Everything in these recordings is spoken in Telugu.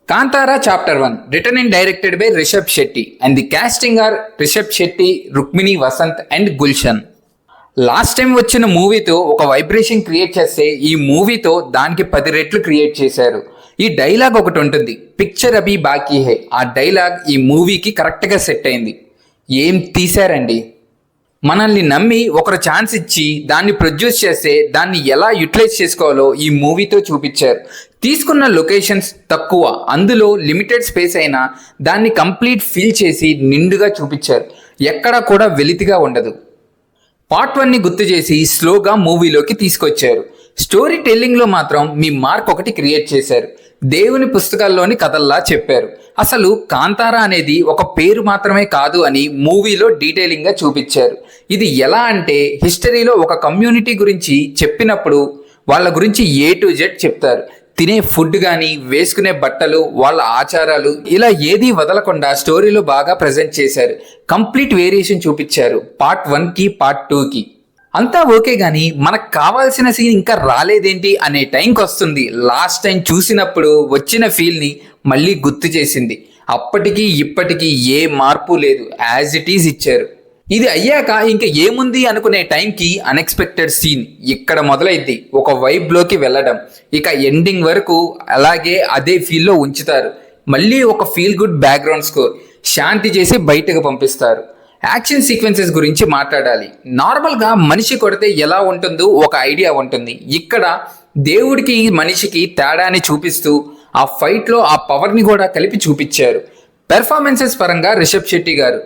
Kantara Chapter 1, written and directed by Rishabh Shetty, and the casting are Rishabh Shetty, Rukmini Vasant, and Gulshan. Last time వచ్చిన మూవీతో ఒక వైబ్రేషన్ క్రియేట్ చేస్తే ఈ మూవీతో దానికి 10 రెట్లు క్రియేట్ చేశారు. ఈ డైలాగ్ ఒకటి ఉంటుంది, పిక్చర్ అభి బాకీ హై. ఆ డైలాగ్ ఈ మూవీకి కరెక్ట్గా సెట్ అయింది. ఏం తీశారండి. మనల్ని నమ్మి ఒకరు ఛాన్స్ ఇచ్చి దాన్ని ప్రొడ్యూస్ చేస్తే దాన్ని ఎలా యూటిలైజ్ చేసుకోవాలో ఈ మూవీతో చూపించారు. తీసుకున్న లొకేషన్స్ తక్కువ, అందులో లిమిటెడ్ స్పేస్ అయినా దాన్ని కంప్లీట్ ఫీల్ చేసి నిండుగా చూపించారు. ఎక్కడా కూడా వెలితిగా ఉండదు. పార్ట్ 1ని గుర్తు చేసి స్లోగా మూవీలోకి తీసుకొచ్చారు. స్టోరీ టెల్లింగ్లో మాత్రం మీ మార్క్ ఒకటి క్రియేట్ చేశారు. దేవుని పుస్తకాల్లోని కథల్లా చెప్పారు. అసలు కాంతారా అనేది ఒక పేరు మాత్రమే కాదు అని మూవీలో డీటెయిలింగ్గా చూపించారు. ఇది ఎలా అంటే హిస్టరీలో ఒక కమ్యూనిటీ గురించి చెప్పినప్పుడు వాళ్ళ గురించి A to Z చెప్తారు. తినే ఫుడ్ కానీ, వేసుకునే బట్టలు, వాళ్ళ ఆచారాలు, ఇలా ఏదీ వదలకుండా స్టోరీలో బాగా ప్రజెంట్ చేశారు. కంప్లీట్ వేరియేషన్ చూపించారు పార్ట్ 1కి పార్ట్ 2కి. అంతా ఓకే కానీ మనకు కావాల్సిన సీన్ ఇంకా రాలేదేంటి అనే టైంకి వస్తుంది. లాస్ట్ టైం చూసినప్పుడు వచ్చిన ఫీల్ని మళ్ళీ గుర్తు చేసింది. అప్పటికి ఇప్పటికీ ఏ మార్పు లేదు, యాజ్ ఇట్ ఈజ్ ఇచ్చారు. ఇది అయ్యాక ఇంకా ఏముంది అనుకునే టైంకి అన్ఎక్స్పెక్టెడ్ సీన్ ఇక్కడ మొదలైద్ది. ఒక వైబ్లోకి వెళ్ళడం, ఇక ఎండింగ్ వరకు అలాగే అదే ఫీల్లో ఉంచుతారు. మళ్ళీ ఒక ఫీల్ గుడ్ బ్యాక్గ్రౌండ్ స్కోర్, శాంతి చేసి బయటకు పంపిస్తారు. యాక్షన్ సీక్వెన్సెస్ గురించి మాట్లాడాలి. నార్మల్గా మనిషి కొడితే ఎలా ఉంటుందో ఒక ఐడియా ఉంటుంది. ఇక్కడ దేవుడికి మనిషికి తేడాని చూపిస్తూ ఆ ఫైట్లో ఆ పవర్ని కూడా కలిపి చూపించారు. పెర్ఫార్మెన్సెస్ పరంగా రిషబ్ శెట్టి గారు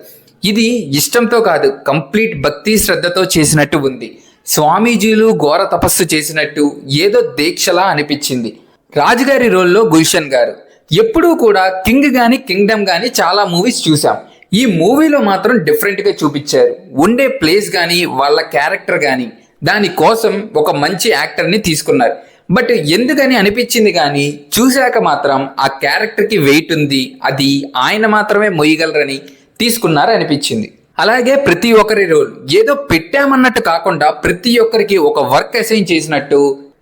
ఇది ఇష్టంతో కాదు, కంప్లీట్ భక్తి శ్రద్ధతో చేసినట్టు ఉంది. స్వామీజీలు ఘోర తపస్సు చేసినట్టు ఏదో దీక్షలా అనిపించింది. రాజుగారి రోల్లో గుల్షన్ గారు. ఎప్పుడూ కూడా కింగ్ కానీ కింగ్డమ్ కానీ చాలా మూవీస్ చూసాం. ఈ మూవీలో మాత్రం డిఫరెంట్గా చూపించారు. ఉండే ప్లేస్ కానీ వాళ్ళ క్యారెక్టర్ కానీ దానికోసం ఒక మంచి యాక్టర్ని తీసుకున్నారు. బట్ ఎందుకని అనిపించింది కానీ చూశాక మాత్రం ఆ క్యారెక్టర్కి వెయిట్ ఉంది, అది ఆయన మాత్రమే మొయ్యగలరని తీసుకున్నారు అనిపించింది. అలాగే ప్రతి ఒక్కరి రోల్ ఏదో పెట్టామన్నట్టు కాకుండా ప్రతి ఒక్కరికి ఒక వర్క్ అసైన్ చేసినట్టు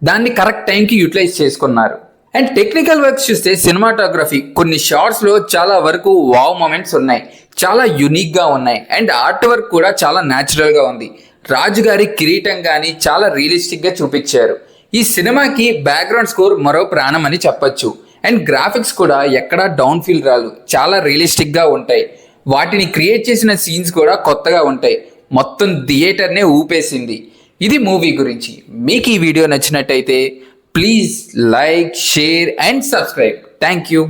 దాన్ని కరెక్ట్ టైంకి యూటిలైజ్ చేసుకున్నారు. అండ్ టెక్నికల్ వర్క్స్ చూస్తే సినిమాటోగ్రఫీ కొన్ని షార్ట్స్లో చాలా వరకు వావ్ మూమెంట్స్ ఉన్నాయి, చాలా యునిక్గా ఉన్నాయి. అండ్ ఆర్ట్ వర్క్ కూడా చాలా న్యాచురల్గా ఉంది. రాజుగారి కిరీటం కానీ చాలా రియలిస్టిక్గా చూపించారు. ఈ సినిమాకి బ్యాక్గ్రౌండ్ స్కోర్ మరో ప్రాణం అని చెప్పొచ్చు. అండ్ గ్రాఫిక్స్ కూడా ఎక్కడా డౌన్ ఫీల్ రాలు, చాలా రియలిస్టిక్గా ఉంటాయి. వాటిని క్రియేట్ చేసిన సీన్స్ కూడా కొత్తగా ఉంటాయి. మొత్తం థియేటర్నే ఊపేసింది. ఇది మూవీ గురించి. మీకు ఈ వీడియో నచ్చినట్టయితే please like, share and subscribe. Thank you.